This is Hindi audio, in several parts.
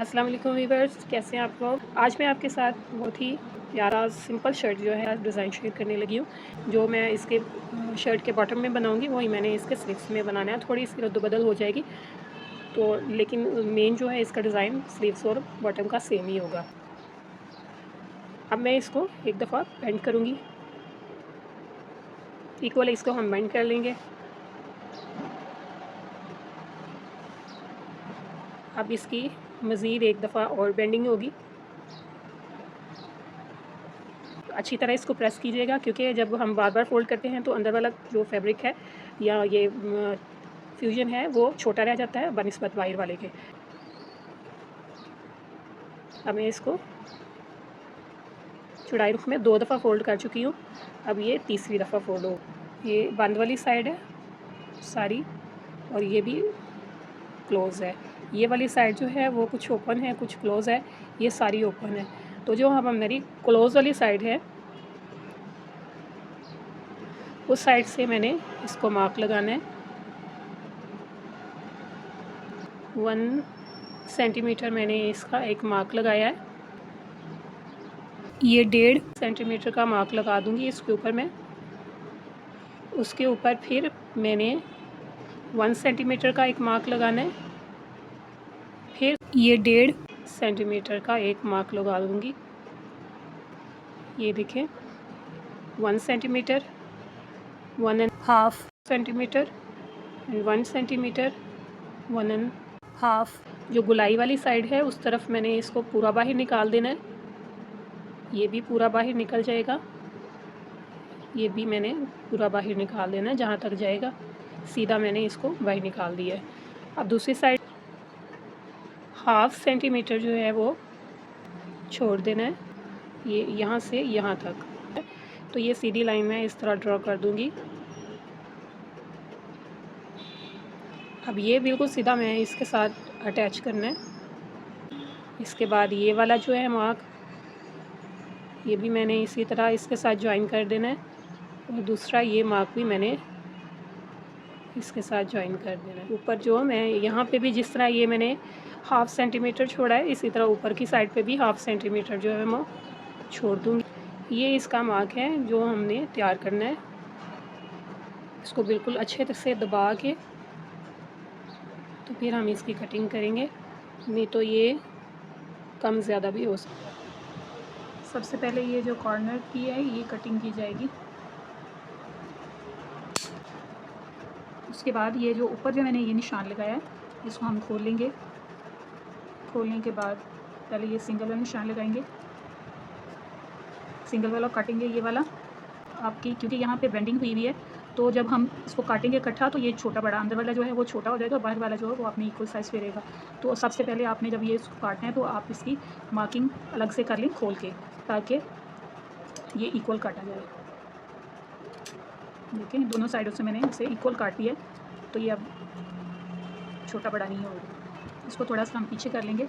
अस्सलाम वालेकुम वीवर्स, कैसे हैं आप लोग। आज मैं आपके साथ बहुत ही प्यारा सिंपल शर्ट जो है डिज़ाइन शेयर करने लगी हूँ। जो मैं इसके शर्ट के बॉटम में बनाऊँगी वही मैंने इसके स्लीव्स में बनाना है। थोड़ी इसकी रद्द-बदल हो जाएगी तो लेकिन मेन जो है इसका डिज़ाइन स्लीव्स और बॉटम का सेम ही होगा। अब मैं इसको एक दफ़ा बेंड करूँगी, इक्वल इसको हम बेंड कर लेंगे। अब इसकी मज़ीद एक दफ़ा और बेंडिंग होगी। अच्छी तरह इसको प्रेस कीजिएगा क्योंकि जब हम बार-बार फ़ोल्ड करते हैं तो अंदर वाला जो फैब्रिक है या ये फ्यूज़न है वो छोटा रह जाता है बनिस्बत बाहर वाले के। अब मैं इसको चौड़ाई रुख में 2 दफ़ा फ़ोल्ड कर चुकी हूँ। अब ये तीसरी दफ़ा फ़ोल्ड हो। ये बंद वाली साइड है सारी और ये भी क्लोज़ है। ये वाली साइड जो है वो कुछ ओपन है, कुछ क्लोज़ है, ये सारी ओपन है। तो जो अब मेरी क्लोज़ वाली साइड है उस साइड से मैंने इसको मार्क लगाना है। 1 सेंटीमीटर मैंने इसका एक मार्क लगाया है। ये 1.5 सेंटीमीटर का मार्क लगा दूँगी इसके ऊपर मैं। उसके ऊपर फिर मैंने 1 सेंटीमीटर का एक मार्क लगाना है। फिर ये 1.5 सेंटीमीटर का एक मार्क लगा दूँगी। ये देखें 1 सेंटीमीटर, 1.5 सेंटीमीटर एंड 1 सेंटीमीटर, 1.5। जो गुलाई वाली साइड है उस तरफ मैंने इसको पूरा बाहर निकाल देना है। ये भी पूरा बाहर निकल जाएगा। ये भी मैंने पूरा बाहर निकाल देना है जहाँ तक जाएगा सीधा मैंने इसको बाहर निकाल दिया है। अब दूसरी साइड 1/2 सेंटीमीटर जो है वो छोड़ देना है, ये यहाँ से यहाँ तक। तो ये सीधी लाइन मैं इस तरह ड्रॉ कर दूँगी। अब ये बिल्कुल सीधा मैं इसके साथ अटैच करना है। इसके बाद ये वाला जो है मार्क, ये भी मैंने इसी तरह इसके साथ जॉइन कर देना है और दूसरा ये मार्क भी मैंने इसके साथ जॉइन कर देना है। ऊपर जो मैं यहाँ पे भी जिस तरह ये मैंने 1/2 सेंटीमीटर छोड़ा है इसी तरह ऊपर की साइड पे भी 1/2 सेंटीमीटर जो है मैं छोड़ दूँगी। ये इसका मार्क है जो हमने तैयार करना है। इसको बिल्कुल अच्छे से दबा के तो फिर हम इसकी कटिंग करेंगे, नहीं तो ये कम ज़्यादा भी हो सकता है। सबसे पहले ये जो कॉर्नर की है ये कटिंग की जाएगी। उसके बाद ये जो ऊपर जो मैंने ये निशान लगाया है इसको हम खोल लेंगे। खोलने के बाद पहले ये सिंगल वाला निशान लगाएंगे, सिंगल वाला काटेंगे ये वाला आपकी, क्योंकि यहाँ पे बेंडिंग हुई हुई है तो जब हम इसको काटेंगे इकट्ठा तो ये छोटा बड़ा अंदर वाला जो है वो छोटा हो जाएगा, बाहर वाला जो है वो अपने इक्वल साइज़ पे रहेगा। तो सबसे पहले आपने जब ये इसको काटना है तो आप इसकी मार्किंग अलग से कर लें खोल के, ताकि ये इक्वल काटा जाए। देखें दोनों साइडों से मैंने इसे इक्वल काट दिया तो ये अब छोटा बड़ा नहीं होगा। इसको थोड़ा सा हम पीछे कर लेंगे।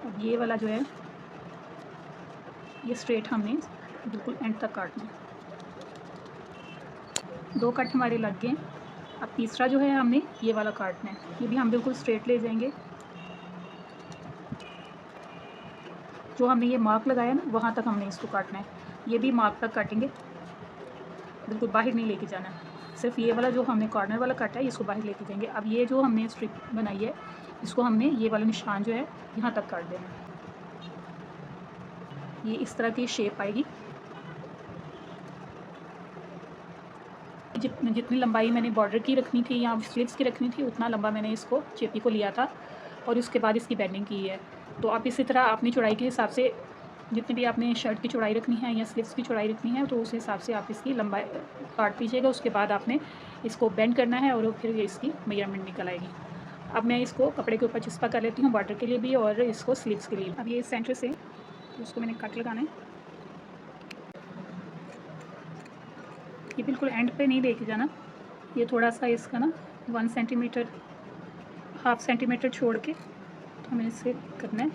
अब ये वाला जो है ये स्ट्रेट हमने बिल्कुल एंड तक काटना है। 2 कट हमारे लग गए। अब तीसरा जो है हमने ये वाला काटना है, ये भी हम बिल्कुल स्ट्रेट ले जाएंगे। जो हमने ये मार्क लगाया ना वहाँ तक हमने इसको काटना है, ये भी मार्क तक काटेंगे, बिल्कुल बाहर नहीं लेके जाना। सिर्फ ये वाला जो हमने कॉर्नर वाला काटा है इसको बाहर लेके जाएंगे। अब ये जो हमने स्ट्रिप बनाई है इसको हमने ये वाला निशान जो है यहाँ तक काट देना है। ये इस तरह की शेप आएगी। जितनी लंबाई मैंने बॉर्डर की रखनी थी या स्लीव्स की रखनी थी उतना लंबा मैंने इसको चेपी को लिया था और उसके बाद इसकी बेंडिंग की है। तो आप इसी तरह अपनी चौड़ाई के हिसाब से जितनी भी आपने शर्ट की चौड़ाई रखनी है या स्लीव्स की चौड़ाई रखनी है तो उस हिसाब से आप इसकी लंबाई काट लीजिएगा। उसके बाद आपने इसको बेंड करना है और फिर इसकी मेजरमेंट निकल आएगी। अब मैं इसको कपड़े के ऊपर चिपका कर लेती हूँ बॉर्डर के लिए भी और इसको स्लीव्स के लिए। अब ये सेंटर से उसको मैंने कट लगाना है, ये बिल्कुल एंड पे नहीं लेके जाना, ये थोड़ा सा इसका ना 1 सेंटीमीटर 1/2 सेंटीमीटर छोड़ के तो हमें इसे करना है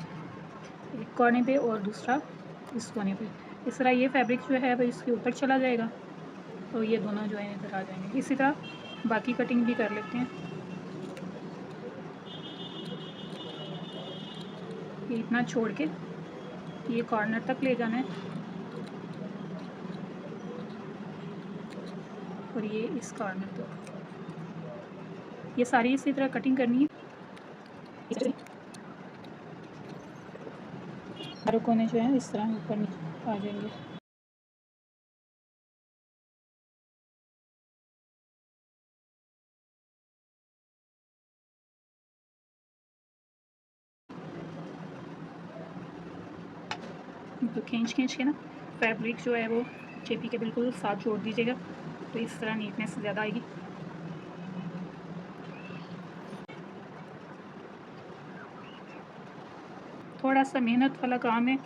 एक कोने पे और दूसरा इस कोने पे। इस तरह ये फैब्रिक जो है वो इसके ऊपर चला जाएगा तो ये दोनों जो है इधर आ जाएंगे। इसी तरह बाकी कटिंग भी कर लेते हैं। ये इतना छोड़ के ये कॉर्नर तक ले जाना है और ये इस कॉर्नर तक। ये सारी इसी तरह कटिंग करनी है। चारों कोने जो है इस तरह ऊपर नीचे आ जाएंगे। तो खींच के ना फैब्रिक जो है वो चेपी के बिल्कुल साथ जोड़ दीजिएगा, तो इस तरह नीटनेस ज़्यादा आएगी। थोड़ा सा मेहनत वाला काम है,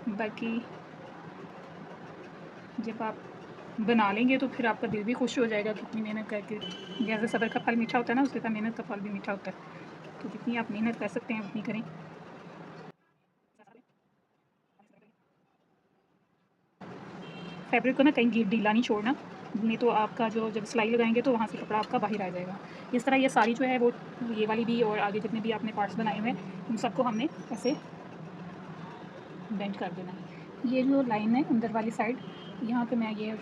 बाकी जब आप बना लेंगे तो फिर आपका दिल भी खुश हो जाएगा कितनी मेहनत करके। जैसे सब्र का फल मीठा होता है ना, उसी तरह मेहनत का फल भी मीठा होता है। तो जितनी आप मेहनत कर सकते हैं उतनी करें। फैब्रिक को ना कहीं ढीला नहीं छोड़ना, नहीं तो आपका जो जब सिलाई लगाएंगे तो वहाँ से कपड़ा आपका बाहर आ जाएगा। इस तरह ये सारी जो है वो ये वाली भी और आगे जितने भी आपने पार्ट्स बनाए हुए हैं उन सबको हमने ऐसे बेंड कर देना है। ये जो लाइन है अंदर वाली साइड, यहाँ पे मैं ये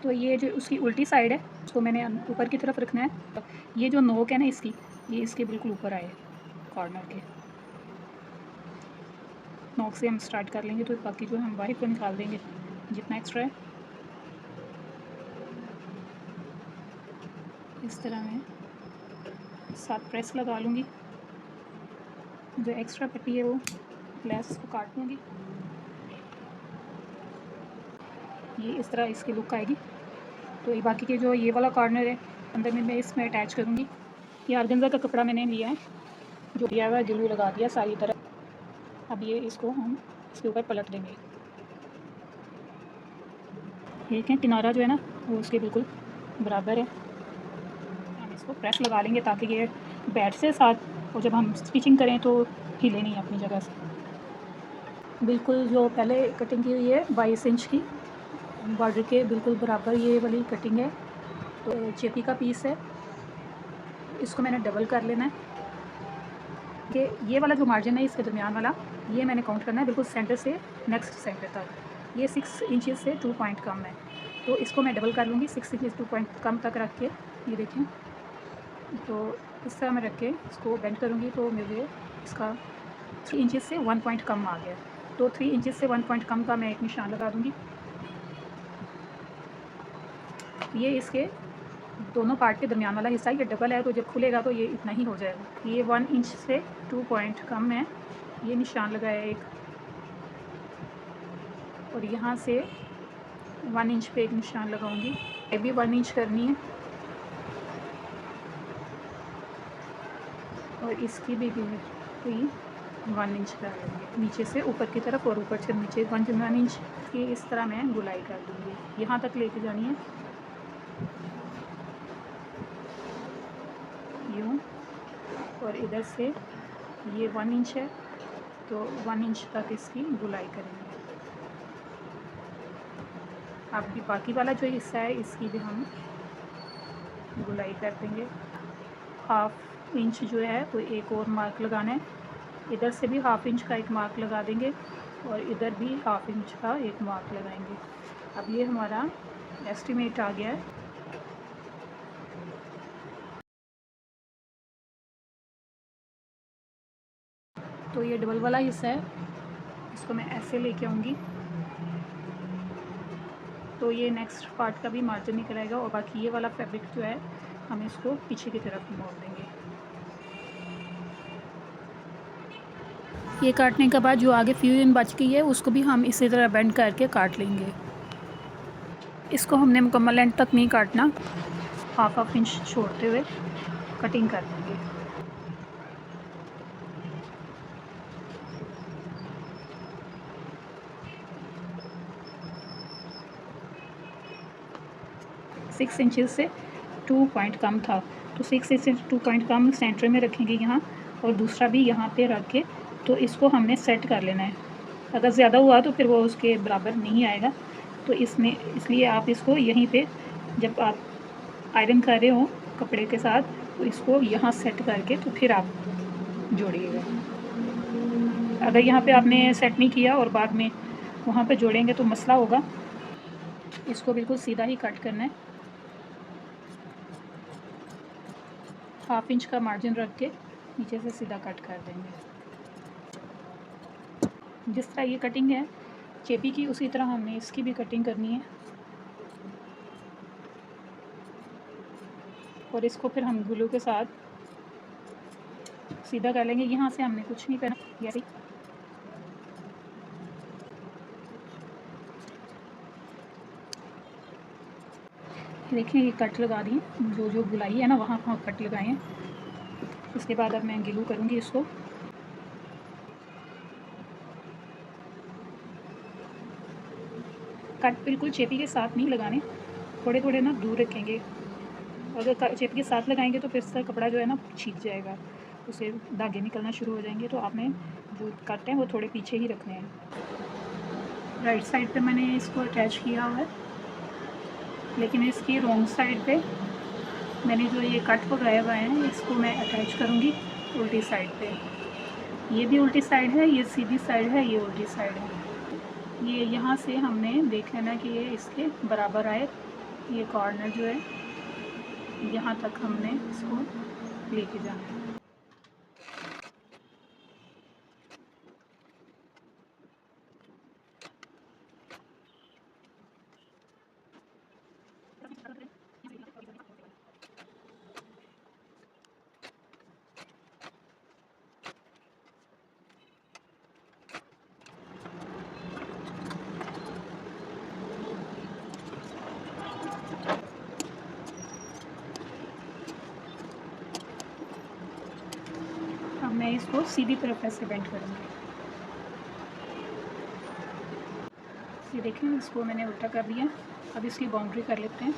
तो ये जो उसकी उल्टी साइड है उसको मैंने ऊपर की तरफ रखना है। ये जो नोक है ना इसकी, ये इसके बिल्कुल ऊपर आए कॉर्नर के। नोक से हम स्टार्ट कर लेंगे तो बाकी जो हम बाहर को निकाल देंगे जितना एक्स्ट्रा है। इस तरह मैं 7 प्रेस लगा लूँगी। जो एक्स्ट्रा पट्टी है वो लेस को काट लूँगी। ये इस तरह इसकी लुक आएगी। तो ये बाकी के जो ये वाला कॉर्नर है अंदर में मैं इसमें अटैच करूँगी। ये ऑर्गेन्जा का कपड़ा मैंने लिया है, जो दिया हुआ ग्लू लगा दिया सारी तरफ। अब ये इसको हम इसके ऊपर पलट देंगे। देखें किनारा जो है ना वो उसके बिल्कुल बराबर है। हम इसको प्रेस लगा लेंगे ताकि ये बैठ से साथ, और जब हम स्टिचिंग करें तो हिले नहीं अपनी जगह से। बिल्कुल जो पहले कटिंग की हुई है 22 इंच की बॉर्डर के बिल्कुल बराबर ये वाली कटिंग है। तो चेपी का पीस है, इसको मैंने डबल कर लेना है कि ये वाला जो मार्जिन है इसके दरमियान वाला, ये मैंने काउंट करना है बिल्कुल सेंटर से नेक्स्ट सेंटर तक। ये 6 इंचज़ से 2 पॉइंट कम है, तो इसको मैं डबल कर लूँगी 6 इंचज़ 2 पॉइंट कम तक रख के। ये देखें, तो इस तरह मैं रख के इसको बेंड करूँगी तो मुझे इसका 3 इंचज़ से 1 पॉइंट कम आ गया। तो 3 इंचज़ से 1 पॉइंट कम का मैं एक निशान लगा दूँगी। ये इसके दोनों पार्ट के दरमियान वाला हिस्सा, ये डबल है तो जब खुलेगा तो ये इतना ही हो जाएगा। ये 1 इंच से 2 पॉइंट कम है, ये निशान लगाया एक, और यहाँ से 1 इंच पे एक निशान लगाऊंगी। ये भी 1 इंच करनी है और इसकी भी 1 इंच लगाएंगे नीचे से ऊपर की तरफ और ऊपर से नीचे 1 इंच की। इस तरह मैं गुलाई कर दूँगी, यहाँ तक लेके जानी है यूँ, और इधर से ये 1 इंच है तो 1 इंच तक इसकी गुलाई करेंगे। अब भी बाकी वाला जो हिस्सा है इसकी भी हम गुलाई कर देंगे। 1/2 इंच जो है वो एक और मार्क लगाना है, इधर से भी 1/2 इंच का एक मार्क लगा देंगे और इधर भी 1/2 इंच का एक मार्क लगाएंगे। अब ये हमारा एस्टीमेट आ गया है। तो ये डबल वाला हिस्सा है, इसको मैं ऐसे लेके आऊँगी तो ये नेक्स्ट पार्ट का भी मार्जिन निकल आएगा, और बाकी ये वाला फैब्रिक जो है हम इसको पीछे की तरफ मोड़ देंगे। ये काटने के बाद जो आगे फ्यूजन बच गई है उसको भी हम इसी तरह बेंड करके काट लेंगे। इसको हमने मुकम्मल एंड तक नहीं काटना, 1/2 इंच छोड़ते हुए कटिंग कर देंगे। सिक्स इंचज़ से 2 पॉइंट कम था, तो 6 इंच से 2 पॉइंट कम सेंटर में रखेंगे यहाँ, और दूसरा भी यहाँ पे रख के तो इसको हमने सेट कर लेना है। अगर ज़्यादा हुआ तो फिर वो उसके बराबर नहीं आएगा, तो इसमें इसलिए आप इसको यहीं पे जब आप आयरन कर रहे हो कपड़े के साथ तो इसको यहाँ सेट करके तो फिर आप जोड़िएगा। अगर यहाँ पे आपने सेट नहीं किया और बाद में वहाँ पे जोड़ेंगे तो मसला होगा। इसको बिल्कुल सीधा ही कट करना है, 1/2 इंच का मार्जिन रख के नीचे से सीधा कट कर देंगे। जिस तरह ये कटिंग है चेपी की, उसी तरह हमने इसकी भी कटिंग करनी है। और इसको फिर हम ग्लू के साथ सीधा कर लेंगे। यहाँ से हमने कुछ नहीं करना, ऐसे देखिए ये कट लगा दिए, जो जो गुलाई है ना वहाँ वहाँ कट लगाए हैं। उसके बाद अब मैं ग्लू करूँगी इसको। कट बिल्कुल चेपी के साथ नहीं लगाने, थोड़े थोड़े ना दूर रखेंगे। अगर चेपी के साथ लगाएंगे तो फिर इसका कपड़ा जो है ना छींक जाएगा, उसे धागे निकलना शुरू हो जाएंगे। तो आपने जो कट हैं वो थोड़े पीछे ही रखने हैं। राइट साइड पे मैंने इसको अटैच किया हुआ है, लेकिन इसकी रॉन्ग साइड पे मैंने जो ये कट लगाए हुए हैं इसको मैं अटैच करूँगी उल्टी साइड पे। ये भी उल्टी साइड है, ये सीधी साइड है, ये उल्टी साइड है। ये यहाँ से हमने देख लेना कि ये इसके बराबर आए। ये कॉर्नर जो है यहाँ तक हमने इसको लेके जाना है। अब मैं इसको सीधी तरफ ऐसे बेंड करूँगी। ये देखें इसको मैंने उल्टा कर दिया। अब इसकी बाउंड्री कर लेते हैं।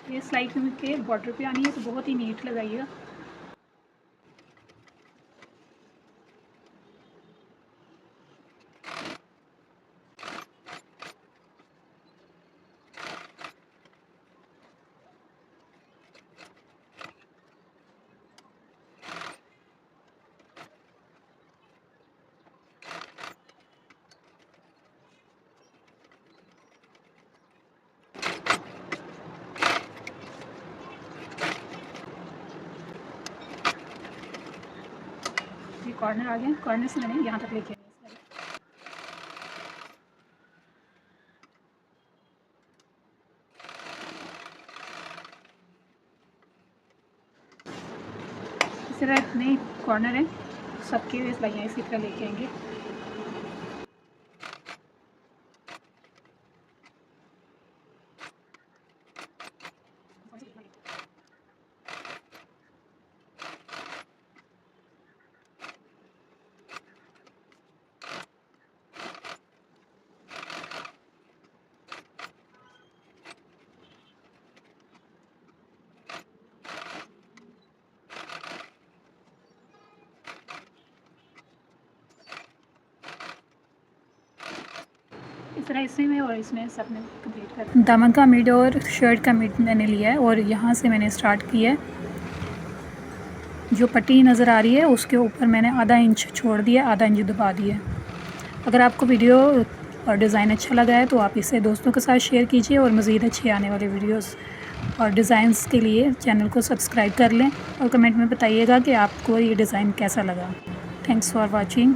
ये सिलाई के बॉर्डर पे आनी है तो बहुत ही नीट लगाइएगा। ये कॉर्नर आ गया, कॉर्नर से मैंने यहाँ तक लेके आया। इस तरह इतने कॉर्नर हैं, सबके सिलाइयाँ इसी तरह लेके आएंगे। इस तरह इसमें में और इसमें सब ने कंप्लीट कर। दामन का मिड और शर्ट का मिड मैंने लिया है और यहाँ से मैंने स्टार्ट किया है। जो पट्टी नज़र आ रही है उसके ऊपर मैंने आधा इंच छोड़ दिया, आधा इंच दबा दिया। अगर आपको वीडियो और डिज़ाइन अच्छा लगा है तो आप इसे दोस्तों के साथ शेयर कीजिए और मज़ीद अच्छे आने वाले वीडियोस और डिज़ाइंस के लिए चैनल को सब्सक्राइब कर लें और कमेंट में बताइएगा कि आपको ये डिज़ाइन कैसा लगा। Thanks for watching.